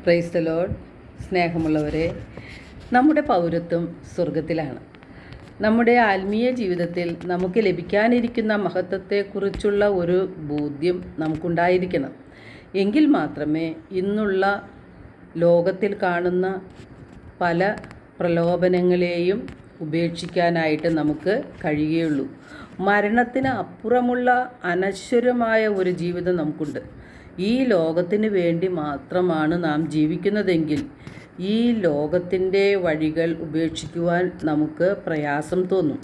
Praise the Lord. സ്നേഹമുള്ളവരെ, നമ്മുടെ പൗരത്വം സ്വർഗത്തിലാണ്. നമ്മുടെ ആത്മീയ ജീവിതത്തിൽ നമുക്ക് ലഭിക്കാനിരിക്കുന്ന മഹത്വത്തെക്കുറിച്ചുള്ള ഒരു ബോധ്യം നമുക്കുണ്ടായിരിക്കണം. എങ്കിൽ മാത്രമേ ഇന്നുള്ള ലോകത്തിൽ കാണുന്ന പല പ്രലോഭനങ്ങളെയും ഉപേക്ഷിക്കാനായിട്ട് നമുക്ക് കഴിയുകയുള്ളൂ. മരണത്തിന് അപ്പുറമുള്ള അനശ്വരമായ ഒരു ജീവിതം നമുക്കുണ്ട്. ഈ ലോകത്തിന് വേണ്ടി മാത്രമാണ് നാം ജീവിക്കുന്നതെങ്കിൽ ഈ ലോകത്തിൻ്റെ വഴികൾ ഉപേക്ഷിക്കുവാൻ നമുക്ക് പ്രയാസം തോന്നും.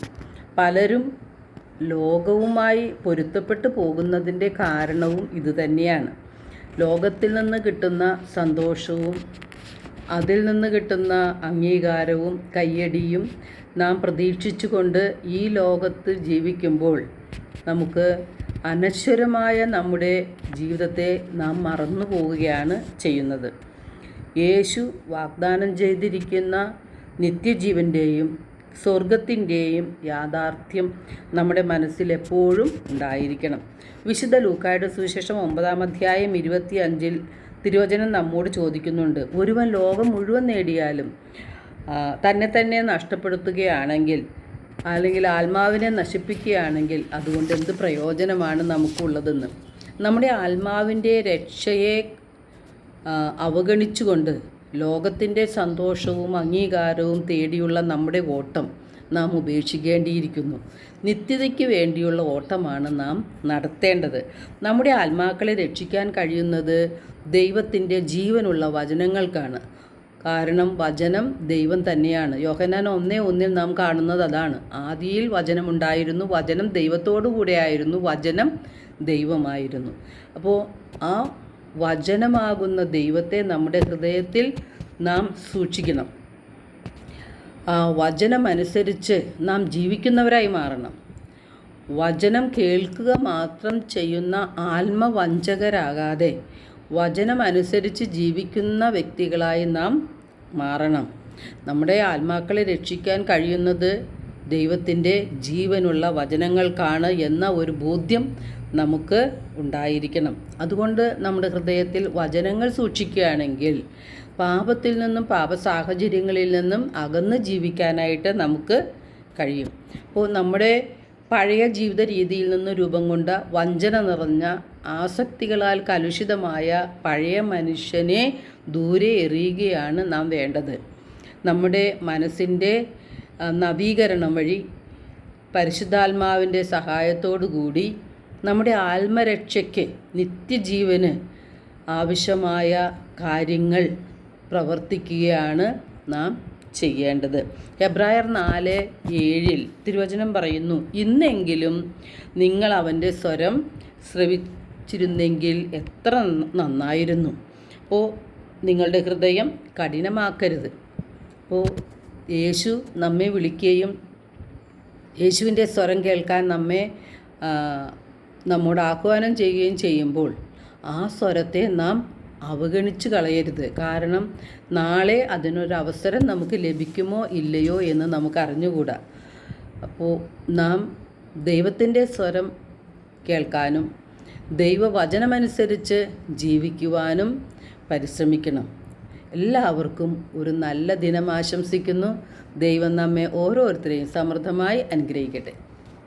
പലരും ലോകവുമായി പൊരുത്തപ്പെട്ടു പോകുന്നതിൻ്റെ കാരണവും ഇതുതന്നെയാണ്. ലോകത്തിൽ നിന്ന് കിട്ടുന്ന സന്തോഷവും അതിൽ നിന്ന് കിട്ടുന്ന അംഗീകാരവും കയ്യടിയും നാം പ്രതീക്ഷിച്ചുകൊണ്ട് ഈ ലോകത്ത് ജീവിക്കുമ്പോൾ നമുക്ക് അനശ്വരമായ നമ്മുടെ ജീവിതത്തെ നാം മറന്നു പോവുകയാണ് ചെയ്യുന്നത്. യേശു വാഗ്ദാനം ചെയ്തിരിക്കുന്ന നിത്യജീവൻ്റെയും സ്വർഗത്തിൻ്റെയും യാഥാർത്ഥ്യം നമ്മുടെ മനസ്സിൽ എപ്പോഴും ഉണ്ടായിരിക്കണം. വിശുദ്ധ ലൂക്കായുടെ സുവിശേഷം 9-ാം അധ്യായം 25-ൽ തിരുവചനം നമ്മോട് ചോദിക്കുന്നുണ്ട്, ഒരുവൻ ലോകം മുഴുവൻ നേടിയാലും തന്നെ നഷ്ടപ്പെടുത്തുകയാണെങ്കിൽ അല്ലെങ്കിൽ ആത്മാവിനെ നശിപ്പിക്കുകയാണെങ്കിൽ അതുകൊണ്ട് എന്ത് പ്രയോജനമാണ് നമുക്കുള്ളതെന്ന്. നമ്മുടെ ആത്മാവിൻ്റെ രക്ഷയെ അവഗണിച്ചുകൊണ്ട് ലോകത്തിൻ്റെ സന്തോഷവും അംഗീകാരവും തേടിയുള്ള നമ്മുടെ ഓട്ടം നാം ഉപേക്ഷിക്കേണ്ടിയിരിക്കുന്നു. നിത്യതയ്ക്ക് വേണ്ടിയുള്ള ഓട്ടമാണ് നാം നടത്തേണ്ടത്. നമ്മുടെ ആത്മാക്കളെ രക്ഷിക്കാൻ കഴിയുന്നത് ദൈവത്തിൻ്റെ ജീവനുള്ള വചനങ്ങൾക്കാണ്. കാരണം വചനം ദൈവം തന്നെയാണ്. യോഹന്നാൻ 1:1 നാം കാണുന്നത് അതാണ്. ആദിയിൽ വചനമുണ്ടായിരുന്നു, വചനം ദൈവത്തോടു കൂടെയായിരുന്നു, വചനം ദൈവമായിരുന്നു. അപ്പോൾ ആ വചനമാകുന്ന ദൈവത്തെ നമ്മുടെ ഹൃദയത്തിൽ നാം സൂക്ഷിക്കണം. ആ വചനമനുസരിച്ച് നാം ജീവിക്കുന്നവരായി മാറണം. വചനം കേൾക്കുക മാത്രം ചെയ്യുന്ന ആത്മവഞ്ചകരാകാതെ വചനമനുസരിച്ച് ജീവിക്കുന്ന വ്യക്തികളായി നാം മാറണം. നമ്മുടെ ആത്മാക്കളെ രക്ഷിക്കാൻ കഴിയുന്നത് ദൈവത്തിൻ്റെ ജീവനുള്ള വചനങ്ങൾക്കാണ് എന്ന ഒരു ബോധ്യം നമുക്ക് ഉണ്ടായിരിക്കണം. അതുകൊണ്ട് നമ്മുടെ ഹൃദയത്തിൽ വചനങ്ങൾ സൂക്ഷിക്കുകയാണെങ്കിൽ പാപത്തിൽ നിന്നും പാപ സാഹചര്യങ്ങളിൽ നിന്നും അകന്ന് ജീവിക്കാനായിട്ട് നമുക്ക് കഴിയും. അപ്പോൾ നമ്മുടെ പഴയ ജീവിത രീതിയിൽ നിന്ന് രൂപം കൊണ്ട വഞ്ചന നിറഞ്ഞ ആസക്തികളാൽ കലുഷിതമായ പഴയ മനുഷ്യനെ ദൂരെ എറിയുകയാണ് നാം വേണ്ടത്. നമ്മുടെ മനസ്സിൻ്റെ നവീകരണം വഴി പരിശുദ്ധാത്മാവിൻ്റെ സഹായത്തോടു കൂടി നമ്മുടെ ആത്മരക്ഷയ്ക്ക് നിത്യജീവന് ആവശ്യമായ കാര്യങ്ങൾ പ്രവർത്തിക്കുകയാണ് നാം ചെയ്യേണ്ടത്. എബ്രായർ 4:7 തിരുവചനം പറയുന്നു, ഇന്നെങ്കിലും നിങ്ങൾ അവൻ്റെ സ്വരം ശ്രവിച്ചിരുന്നെങ്കിൽ എത്ര നന്നായിരുന്നു. അപ്പോൾ നിങ്ങളുടെ ഹൃദയം കഠിനമാക്കരുത്. അപ്പോൾ യേശു നമ്മെ വിളിക്കുകയും യേശുവിൻ്റെ സ്വരം കേൾക്കാൻ നമ്മോട് ആഹ്വാനം ചെയ്യുകയും ചെയ്യുമ്പോൾ ആ സ്വരത്തെ നാം അവഗണിച്ച് കളയരുത്. കാരണം നാളെ അതിനൊരവസരം നമുക്ക് ലഭിക്കുമോ ഇല്ലയോ എന്ന് നമുക്ക് അറിഞ്ഞുകൂടാ. അപ്പോൾ നാം ദൈവത്തിൻ്റെ സ്വരം കേൾക്കാനും ദൈവവചനമനുസരിച്ച് ജീവിക്കുവാനും പരിശ്രമിക്കണം. എല്ലാവർക്കും ഒരു നല്ല ദിനം ആശംസിക്കുന്നു. ദൈവം നമ്മെ ഓരോരുത്തരെയും സമൃദ്ധമായി അനുഗ്രഹിക്കട്ടെ.